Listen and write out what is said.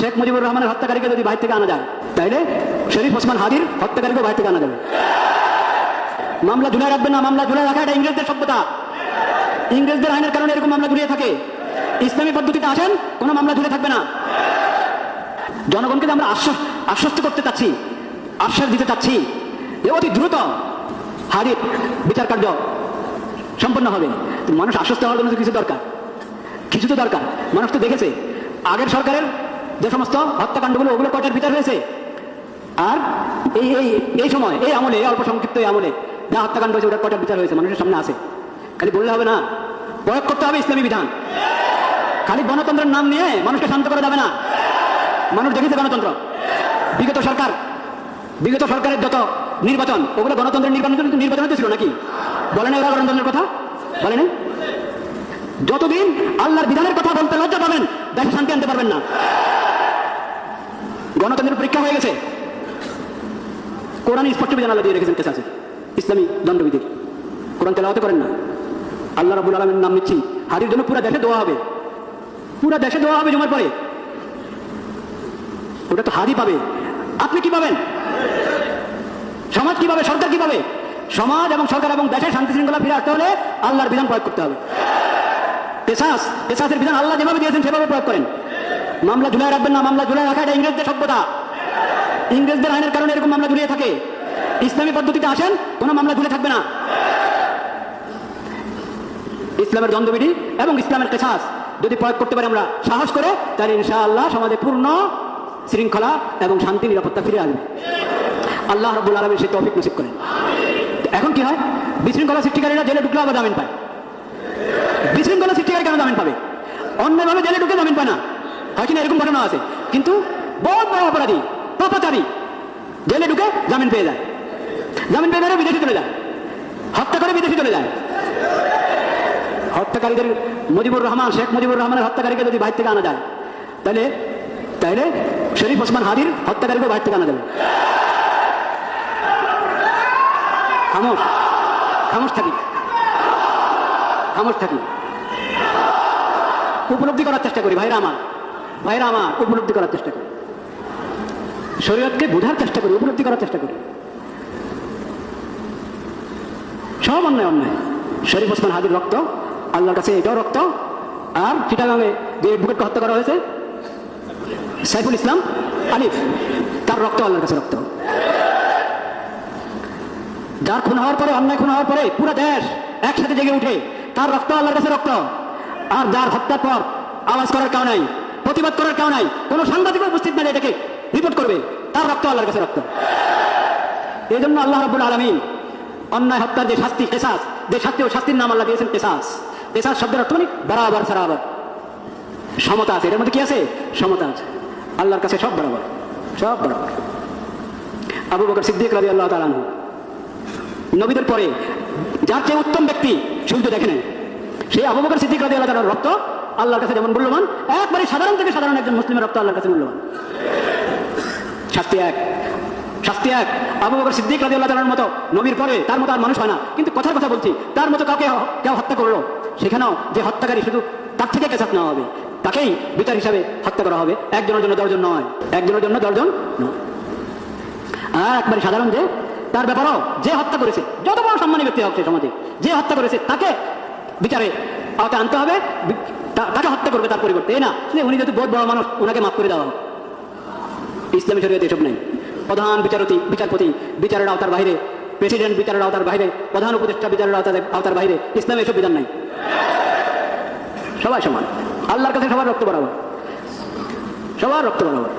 শেখ মুজিবুর রহমানের হত্যাকারীকে যদি বাইরে থেকে আনা যায়, তাইলে শরীফ ওসমান হাদির হত্যাকারীকে বাইরে থেকে আনা যাবে। মামলা ঝুলাই রাখবেন না, মামলা ঝুলাই রাখা এটা ইংরেজদের সভ্যতা। ইংরেজদের আইনের কারণে এরকম মামলা ঝুলিয়ে থাকে। ইসলামী পদ্ধতিতে আসেন, কোনো মামলা ঝুলে থাকবে না। জনগণকে আমরা আশ্বস্ত করতে চাচ্ছি, আশ্বাস দিতে চাচ্ছি যে অতি দ্রুত হাদির বিচার কার্য সম্পন্ন হবে। মানুষ আশ্বস্ত হওয়ার জন্য কিছু দরকার, কিছু তো দরকার। মানুষ তো দেখেছে আগের সরকারের যে সমস্ত হত্যাকাণ্ডগুলো, ওগুলো কয়টার বিচার হয়েছে, আর এই সময় এই আমলে, অল্প সংক্ষিপ্ত এই আমলে যা হত্যাকাণ্ড হয়েছে ওটা কয়টার বিচার হয়েছে মানুষের সামনে আছে। খালি বললে হবে না, প্রয়োগ করতে হবে ইসলামী বিধান। খালি গণতন্ত্রের নাম নিয়ে মানুষকে শান্ত করা যাবে না। মানুষ দেখেছে গণতন্ত্র, বিগত সরকারের যত নির্বাচন, ওগুলো গণতন্ত্রের নির্বাচন ছিল নাকি? বলেন ওরা গণতন্ত্রের কথা বলেন? যতদিন আল্লাহর বিধানের কথা বলতে লজ্জা পাবেন, দেশে শান্তি আনতে পারবেন না। গণতন্ত্রের পরীক্ষা হয়ে গেছে। কোরআন স্পষ্ট বিধান আল্লাহ দিয়ে রেখেছেন কেসাসে, ইসলামী দণ্ডবিধির। কোরআন তেলাওয়াত করেন না, আল্লাহ রাব্বুল আলামিনের নাম নিচ্ছি। হাদির জন্য পুরো দেশে দোয়া হবে, পুরো দেশে দোয়া হবে জুমার পরে। ওটা তো হাদি পাবে, আপনি কি পাবেন? সমাজ কি পাবে? সরকার কি পাবে? সমাজ এবং সরকার এবং দেশের শান্তি শৃঙ্খলা ফিরে আসতে হলে আল্লাহর বিধান প্রয়োগ করতে হবে। কেসাসের বিধান আল্লাহ যেভাবে দিয়েছেন সেভাবে প্রয়োগ করেন। মামলা ঝুলাই রাখবেন না, মামলা ঝুলাই রাখা এটা ইংরেজদের সভ্যতা। ইংরেজদের আইনের কারণে এরকম মামলা ঝুলিয়ে থাকে। ইসলামী পদ্ধতিতে আসেন, কোনো মামলা ঝুলে থাকবে না। ইসলামের দণ্ডবিধি এবং ইসলামের কেসাস যদি প্রয়োগ করতে পারি আমরা সাহস করে, তাহলে ইনশাআল্লাহ সমাজে পূর্ণ শৃঙ্খলা এবং শান্তি নিরাপত্তা ফিরে আসবে। আল্লাহ রাব্বুল আলামিন সেই তৌফিক নসিব করেন। এখন কি হয়, বিশৃঙ্খলা সৃষ্টিকারীরা জেলে ঢুকলে আবার জামিন পায়। বিশৃঙ্খলা সৃষ্টিকারী কেন জামিন পাবে? অন্যভাবে জেলে ঢুকে জামিন পায় না, হয় কিনা? এরকম ঘটনা আছে। কিন্তু বহুত বড় অপরাধী, পাপাচারী জেলে ঢুকে জামিন পেয়ে যায়। জামিন পেয়ে মেরে বিদেশে চলে যায়, হত্যা করে বিদেশে চলে যায়। হত্যাকারীদের শেখ মুজিবুর রহমানের হত্যাকারীকে যদি বাইরে থেকে আনা যায়, তাহলে শরীফ ওসমান হাদির হত্যাকারীকে বাইরে থেকে আনা যাবে। খামোশ থাকি, উপলব্ধি করার চেষ্টা করি। ভাইরা আমার উপলব্ধি করার চেষ্টা করি, শরীয়তকে বোঝার চেষ্টা করি, উপলব্ধি করার চেষ্টা করি। সব অন্যায়। শরীফ ওসমান হাদির রক্ত আল্লাহর কাছে এটাও রক্ত। আর চিটাগাঙে যে অ্যাডভোকেটকে হত্যা করা হয়েছে, সাইফুল ইসলাম আলিফ, তার রক্ত আল্লাহর কাছে রক্ত। যার খুন হওয়ার পরে, অন্যায় খুন হওয়ার পরে পুরো দেশ একসাথে জেগে উঠে, তার রক্ত আল্লাহর কাছে রক্ত। আর যার হত্যার পর আওয়াজ করার কেউ নাই, প্রতিবাদ করার কেউ নাই, কোনো সাংবাদিক উপস্থিত নাই এটাকে রিপোর্ট করবে, তার রক্ত আল্লাহর কাছে রক্ত। এই জন্য আল্লাহ রাব্বুল আলামিন অন্যায় হত্যার যে শাস্তি, কেসাস, যে শাস্তি, ও শাস্তির নাম আল্লাহ দিয়েছেন কেসাস। কেসাস শব্দের অর্থ মানে বরাবর সারাবর, সমতা আছে। এর মধ্যে কি আছে? সমতা আছে। আল্লাহর কাছে সব বরাবর, সব বরাবর। আবু বকর সিদ্দিক রাদিয়াল্লাহু তাআলা আনহু, নবীদের পরে যার চেয়ে উত্তম ব্যক্তি সূর্য দেখে নেন, সেই আবু বকর সিদ্দিক রাদিয়াল্লাহু তাআলার রক্ত আল্লাহর কাছে যেমন মূল্যবান, একবারে সাধারণ থেকে সাধারণ একজন মুসলিমের রক্ত আল্লাহর কাছে মূল্যবান। শাস্তি এক। আবু বকর সিদ্দিক রাদিয়াল্লাহু তাআলার মতো নবীর পরে তার মতো আর মানুষ হয় না। কিন্তু কথার কথা বলছি, তার মতো কাউকে কেউ হত্যা করলো, সেখানেও যে হত্যাকারী শুধু তার থেকে কেসাস নেওয়া হবে, তাকেই বিচার হিসাবে হত্যা করা হবে। একজনের জন্য 10 জন নয়, একজনের জন্য 10 জন নয়। আর একবারে সাধারণ যে, তার ব্যাপারেও যে হত্যা করেছে, যত বড় সম্মানী ব্যক্তি হোক সে সমাজে, যে হত্যা করেছে তাকে বিচারে আওতায় আনতে হবে, তাকে হত্যা করবে তার পরিবর্তে। এই না যে উনি যেহেতু বহুত বড় মানুষ, ওনাকে মাফ করে দেওয়া হবে। ইসলামী শরীয়তে এসব নেই। প্রধান বিচারপতি বিচারের আওতার বাইরে, প্রেসিডেন্ট বিচারের আওতার বাইরে, প্রধান উপদেষ্টা বিচারের আওতার বাইরে, ইসলামে এসব বিধান নাই। সবাই সমান, আল্লাহর কাছে সবার রক্ত বরাবর, সবার রক্ত বরাবর।